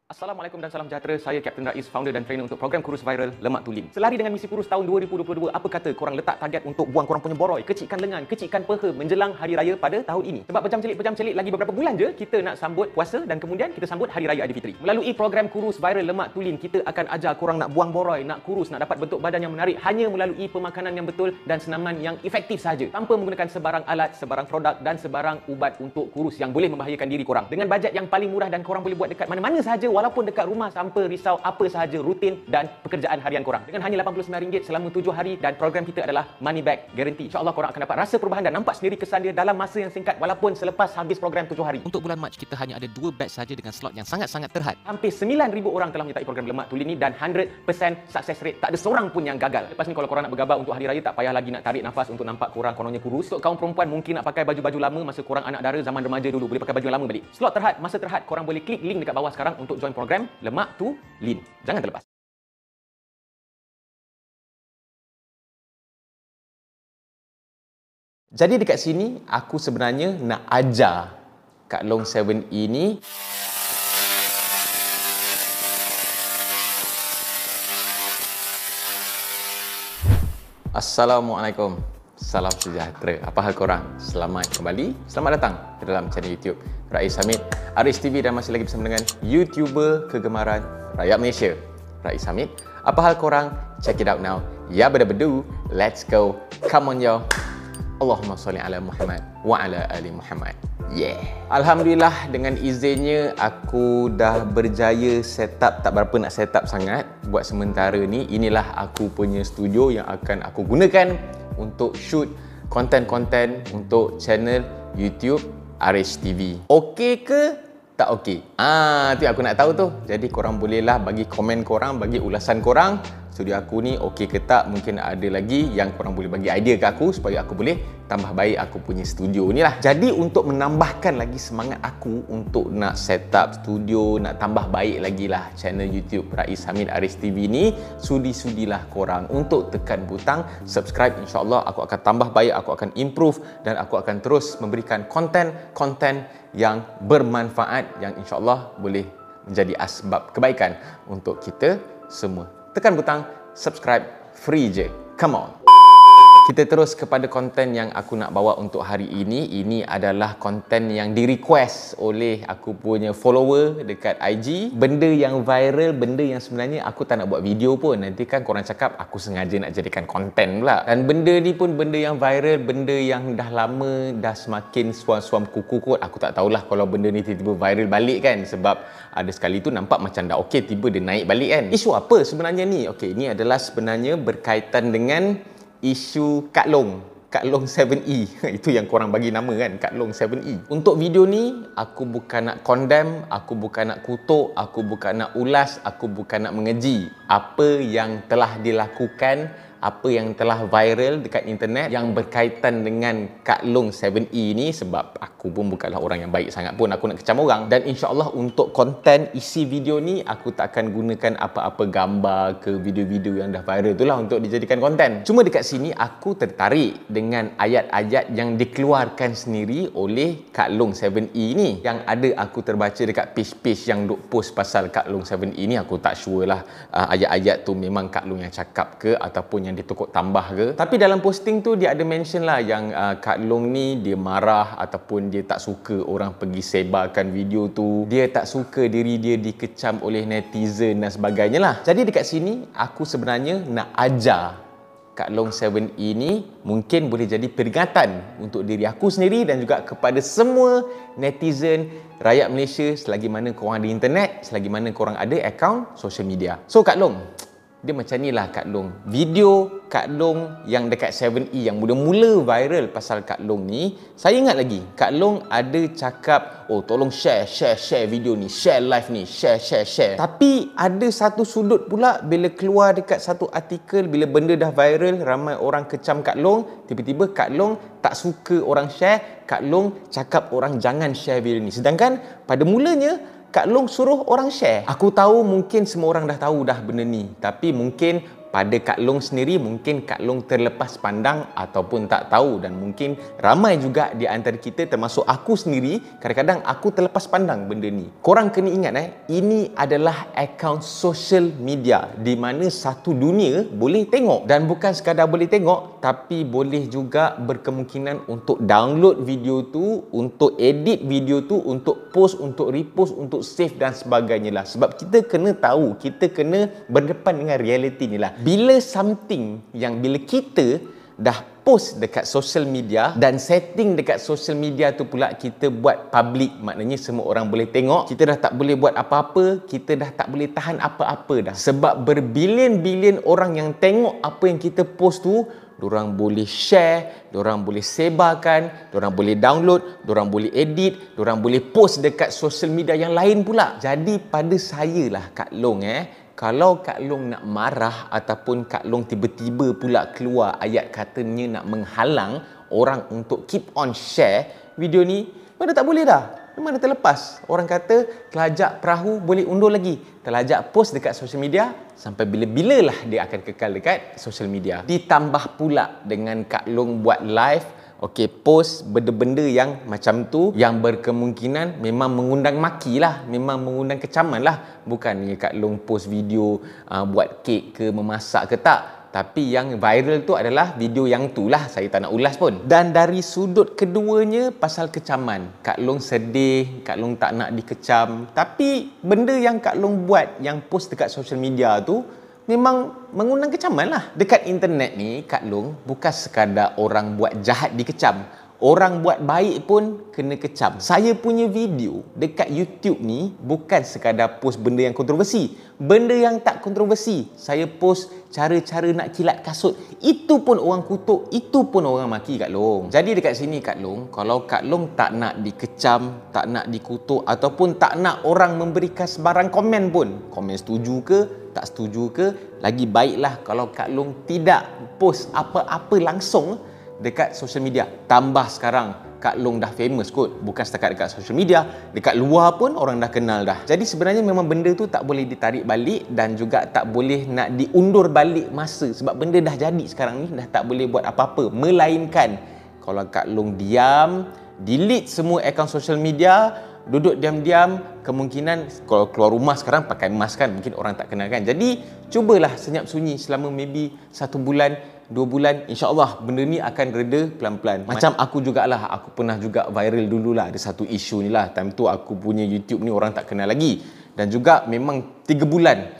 Assalamualaikum dan salam sejahtera. Saya Kapten Rais, founder dan trainer untuk program kurus viral Lemak Tulen. Selari dengan misi kurus tahun 2022, apa kata korang letak target untuk buang korang punya boroi, kecikkan lengan, kecikkan peha menjelang hari raya pada tahun ini. Sebab pejam celik lagi beberapa bulan je kita nak sambut puasa dan kemudian kita sambut hari raya Aidilfitri. Melalui program kurus viral Lemak Tulen, kita akan ajar korang nak buang boroi, nak kurus, nak dapat bentuk badan yang menarik hanya melalui pemakanan yang betul dan senaman yang efektif sahaja, tanpa menggunakan sebarang alat, sebarang produk dan sebarang ubat untuk kurus yang boleh membahayakan diri korang. Dengan bajet yang paling murah dan korang boleh buat dekat mana-mana sahaja, walaupun dekat rumah, tanpa risau apa sahaja rutin dan pekerjaan harian korang. Dengan hanya RM89 selama 7 hari dan program kita adalah money back guarantee. InsyaAllah korang akan dapat rasa perubahan dan nampak sendiri kesan dia dalam masa yang singkat walaupun selepas habis program 7 hari. Untuk bulan Mac kita hanya ada 2 batch saja dengan slot yang sangat-sangat terhad. Hampir 9,000 orang telah menyertai program Lemak Tulen ni dan 100% success rate. Tak ada seorang pun yang gagal. Lepas ni kalau korang nak bergabar untuk hari raya, tak payah lagi nak tarik nafas untuk nampak korang kononnya kurus. Untuk kaum perempuan mungkin nak pakai baju-baju lama masa korang anak dara zaman remaja dulu, boleh pakai baju yang lama balik. Slot terhad, masa terhad, korang boleh klik link dekat bawah sekarang untuk join program Lemak Tulen. Jangan terlepas. Jadi dekat sini aku sebenarnya nak ajar Kak Long 7E ni Assalamualaikum. Salam sejahtera. Apa hal korang? Selamat kembali. Selamat datang ke dalam channel YouTube Rais Hamid, Aris TV, dan masih lagi bersama dengan YouTuber kegemaran rakyat Malaysia, Rais Hamid. Apa hal korang? Check it out now. Ya bedu, let's go. Come on yo. Allahumma salli ala Muhammad wa ala ali Muhammad. Yeah. Alhamdulillah, dengan izinnya aku dah berjaya setup, tak berapa nak setup sangat buat sementara ni. Inilah aku punya studio yang akan aku gunakan untuk shoot konten-konten untuk channel YouTube Aris TV. Okey ke tak okey? Tu aku nak tahu tu. Jadi korang bolehlah bagi komen korang, bagi ulasan korang. Studio aku ni okey ke tak? Mungkin ada lagi yang korang boleh bagi idea ke aku supaya aku boleh tambah baik aku punya studio ni lah. Jadi untuk menambahkan lagi semangat aku untuk nak set up studio, nak tambah baik lagi lah channel YouTube Rais Hamid Aris TV ni, sudi-sudilah korang untuk tekan butang subscribe. InsyaAllah aku akan tambah baik, aku akan improve dan aku akan terus memberikan konten-konten yang bermanfaat yang insyaAllah boleh menjadi asbab kebaikan untuk kita semua. Tekan butang subscribe, free je. Come on. Kita terus kepada konten yang aku nak bawa untuk hari ini. Ini adalah konten yang di-request oleh aku punya follower dekat IG. Benda yang viral, benda yang sebenarnya aku tak nak buat video pun. Nanti kan korang cakap aku sengaja nak jadikan konten pula. Dan benda ni pun benda yang viral, benda yang dah lama, dah semakin suam-suam kuku kot. Aku tak tahulah kalau benda ni tiba-tiba viral balik kan. Sebab ada sekali tu nampak macam dah okey, tiba dia naik balik kan. Isu apa sebenarnya ni? Okey, ini adalah sebenarnya berkaitan dengan isu Kak Long 7E. Itu yang korang bagi nama kan, Kak Long 7E. Untuk video ni aku bukan nak condemn, aku bukan nak kutuk, aku bukan nak ulas, aku bukan nak mengeji apa yang telah dilakukan, apa yang telah viral dekat internet yang berkaitan dengan Kak Long 7E ni. Sebab aku pun bukanlah orang yang baik sangat pun aku nak kecam orang. Dan insyaAllah untuk konten isi video ni aku tak akan gunakan apa-apa gambar ke video-video yang dah viral tu lah untuk dijadikan konten. Cuma dekat sini aku tertarik dengan ayat-ayat yang dikeluarkan sendiri oleh Kak Long 7E ni. Yang ada aku terbaca dekat page-page yang duk post pasal Kak Long 7E ni. Aku tak sure lah ayat-ayat tu memang Kak Long yang cakap ke ataupun yang ditukuk tambah ke. Tapi dalam posting tu dia ada mention lah yang Kak Long ni dia marah ataupun dia tak suka orang pergi sebarkan video tu. Dia tak suka diri dia dikecam oleh netizen dan sebagainya lah. Jadi dekat sini aku sebenarnya nak ajar Kak Long 7E ni, mungkin boleh jadi peringatan untuk diri aku sendiri dan juga kepada semua netizen rakyat Malaysia selagi mana korang ada internet, selagi mana korang ada akaun social media. So Kak Long, dia macam ni lah Kak Long. Video Kak Long yang dekat 7E yang mula-mula viral pasal Kak Long ni, saya ingat lagi Kak Long ada cakap, oh tolong share video ni, share live ni, share. Tapi ada satu sudut pula bila keluar dekat satu artikel, bila benda dah viral, ramai orang kecam Kak Long, tiba-tiba Kak Long tak suka orang share, Kak Long cakap orang jangan share video ni. Sedangkan pada mulanya Kak Long suruh orang share. Aku tahu mungkin semua orang dah tahu dah benda ni, tapi mungkin pada Kak Long sendiri, mungkin Kak Long terlepas pandang ataupun tak tahu, dan mungkin ramai juga di antara kita termasuk aku sendiri, kadang-kadang aku terlepas pandang benda ni. Korang kena ingat ini adalah akaun social media di mana satu dunia boleh tengok, dan bukan sekadar boleh tengok tapi boleh juga berkemungkinan untuk download video tu, untuk edit video tu, untuk post, untuk repost, untuk save dan sebagainya lah. Sebab kita kena tahu, kita kena berdepan dengan realiti ni lah. Bila kita dah post dekat social media dan setting dekat social media tu pula kita buat public, maknanya semua orang boleh tengok, kita dah tak boleh buat apa-apa, kita dah tak boleh tahan apa-apa dah. Sebab berbilion-bilion orang yang tengok apa yang kita post tu, dorang boleh share, dorang boleh sebarkan, dorang boleh download, dorang boleh edit, dorang boleh post dekat social media yang lain pula. Jadi pada saya lah Kak Long, kalau Kak Long nak marah ataupun Kak Long tiba-tiba pula keluar ayat katanya nak menghalang orang untuk keep on share video ni, mana tak boleh dah. Memang dah terlepas. Orang kata telajak perahu boleh undur lagi. Telajak post dekat social media, sampai bila-bilalah dia akan kekal dekat social media. Ditambah pula dengan Kak Long buat live, post benda-benda yang macam tu, yang berkemungkinan memang mengundang maki lah, memang mengundang kecaman lah. Bukannya Kak Long post video buat kek ke, memasak ke, tak. Tapi yang viral tu adalah video yang tu lah, saya tak nak ulas pun. Dan dari sudut keduanya, pasal kecaman, Kak Long sedih, Kak Long tak nak dikecam. Tapi benda yang Kak Long buat, yang post dekat social media tu, memang mengundang kecaman lah. Dekat internet ni, Kak Long bukan sekadar orang buat jahat dikecam, orang buat baik pun kena kecam. Saya punya video dekat YouTube ni bukan sekadar post benda yang kontroversi, benda yang tak kontroversi. Saya post cara-cara nak kilat kasut, itu pun orang kutuk, itu pun orang maki Kak Long. Jadi dekat sini Kak Long, kalau Kak Long tak nak dikecam, tak nak dikutuk, ataupun tak nak orang memberikan sebarang komen pun, komen setuju ke, tak setuju ke, lagi baiklah kalau Kak Long tidak post apa-apa langsung dekat social media. Tambah sekarang Kak Long dah famous kot, bukan setakat dekat social media, dekat luar pun orang dah kenal dah. Jadi sebenarnya memang benda tu tak boleh ditarik balik dan juga tak boleh nak diundur balik masa, sebab benda dah jadi sekarang ni, dah tak boleh buat apa-apa. Melainkan kalau Kak Long diam, delete semua akaun social media, duduk diam-diam, kemungkinan kalau keluar rumah sekarang pakai mask kan, mungkin orang tak kenal kan. Jadi cubalah senyap sunyi selama maybe 1 bulan, 2 bulan, insya-Allah benda ni akan reda pelan-pelan. Macam aku jugalah, aku pernah juga viral dululah, ada satu isu ni lah. Time tu aku punya YouTube ni orang tak kenal lagi. Dan juga memang 3 bulan,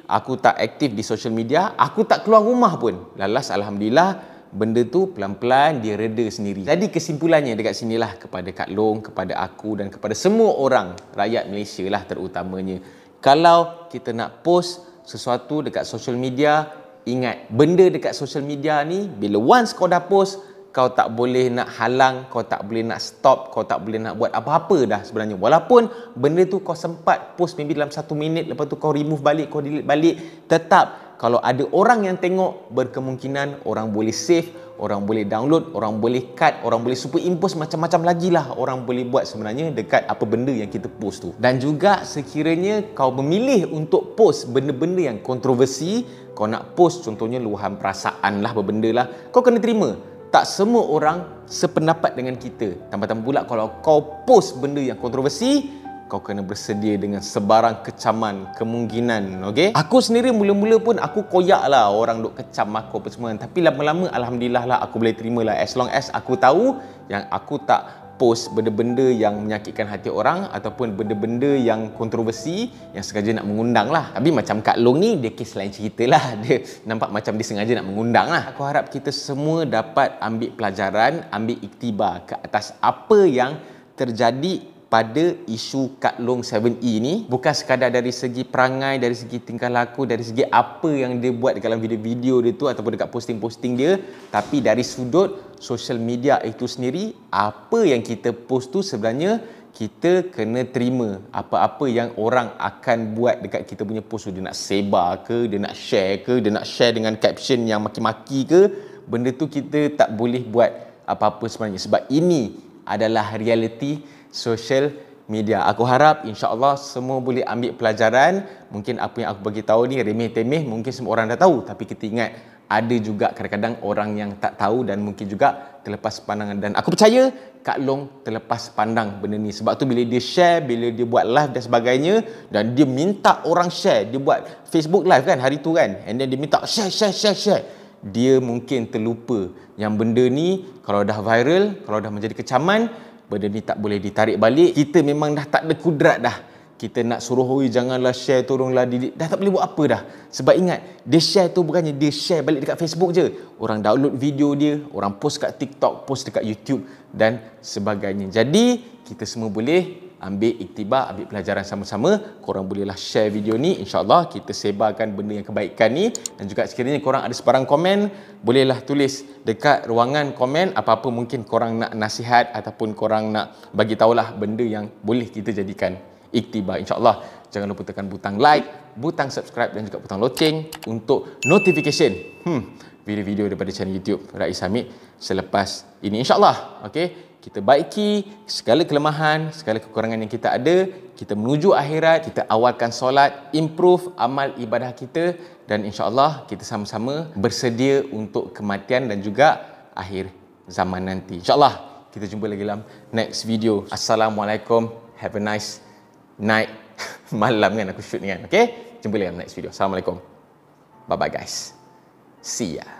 aku tak aktif di social media, aku tak keluar rumah pun. Lalas alhamdulillah benda tu pelan-pelan dia reda sendiri. Jadi kesimpulannya dekat sinilah, kepada Kak Long, kepada aku dan kepada semua orang rakyat Malaysia lah terutamanya, kalau kita nak post sesuatu dekat social media, ingat benda dekat social media ni, bila once kau dah post, kau tak boleh nak halang, kau tak boleh nak stop, kau tak boleh nak buat apa-apa dah sebenarnya. Walaupun benda tu kau sempat post maybe dalam 1 minit, lepas tu kau remove balik, kau delete balik, tetap kalau ada orang yang tengok, berkemungkinan orang boleh save, orang boleh download, orang boleh cut, orang boleh superimpose, macam-macam lagi lah orang boleh buat sebenarnya dekat apa benda yang kita post tu. Dan juga sekiranya kau memilih untuk post benda-benda yang kontroversi, kau nak post contohnya luahan perasaan lah, berbenda lah, kau kena terima, tak semua orang sependapat dengan kita. Tambah-tambah pula kalau kau post benda yang kontroversi, kau kena bersedia dengan sebarang kecaman, kemungkinan. Aku sendiri mula-mula pun aku koyak lah orang duk kecam aku apa semua, tapi lama-lama alhamdulillah lah aku boleh terima lah, as long as aku tahu yang aku tak post benda-benda yang menyakitkan hati orang ataupun benda-benda yang kontroversi yang sengaja nak mengundang lah. Tapi macam Kak Long ni, dia kes lain cerita lah, dia nampak macam dia sengaja nak mengundang lah. Aku harap kita semua dapat ambil pelajaran, ambil iktibar ke atas apa yang terjadi pada isu Kak Long 7E ni. Bukan sekadar dari segi perangai, dari segi tingkah laku, dari segi apa yang dia buat dalam video-video dia tu ataupun dekat posting-posting dia, tapi dari sudut social media itu sendiri, apa yang kita post tu sebenarnya kita kena terima. Apa-apa yang orang akan buat dekat kita punya post tu, dia nak sebar ke, dia nak share ke, dia nak share dengan caption yang maki-maki ke, benda tu kita tak boleh buat apa-apa sebenarnya, sebab ini adalah realiti social media. Aku harap insya-Allah semua boleh ambil pelajaran. Mungkin apa yang aku bagi tahu ni remeh-temeh, mungkin semua orang dah tahu, tapi kita ingat ada juga kadang-kadang orang yang tak tahu dan mungkin juga terlepas pandangan, dan aku percaya Kak Long terlepas pandang benda ni. Sebab tu bila dia share, bila dia buat live dan sebagainya, dan dia minta orang share, dia buat Facebook live kan hari tu kan, and then dia minta share, dia mungkin terlupa yang benda ni kalau dah viral, kalau dah menjadi kecaman, benda ni tak boleh ditarik balik. Kita memang dah tak ada kudrat dah. Kita nak suruh, oi janganlah share, tolonglah delete. Dah tak boleh buat apa dah. Sebab ingat, dia share tu bukannya dia share balik dekat Facebook je. Orang download video dia, orang post kat TikTok, post dekat YouTube dan sebagainya. Jadi, kita semua boleh ambil iktibar, ambil pelajaran sama-sama. Korang bolehlah share video ni. InsyaAllah kita sebarkan benda yang kebaikan ni. Dan juga sekiranya korang ada sebarang komen, bolehlah tulis dekat ruangan komen apa-apa mungkin korang nak nasihat ataupun korang nak bagi tahulah benda yang boleh kita jadikan iktibar. InsyaAllah jangan lupa tekan butang like, butang subscribe dan juga butang loceng untuk notification video-video daripada channel YouTube Rais Hamid selepas ini. InsyaAllah, okay, kita baiki segala kelemahan, segala kekurangan yang kita ada, kita menuju akhirat, kita awalkan solat, improve amal ibadah kita, dan insyaAllah kita sama-sama bersedia untuk kematian dan juga akhir zaman nanti. InsyaAllah kita jumpa lagi dalam next video. Assalamualaikum, have a nice night. Malam kan aku shoot ni kan, okay? Jumpa lagi dalam next video. Assalamualaikum, bye bye guys, see ya.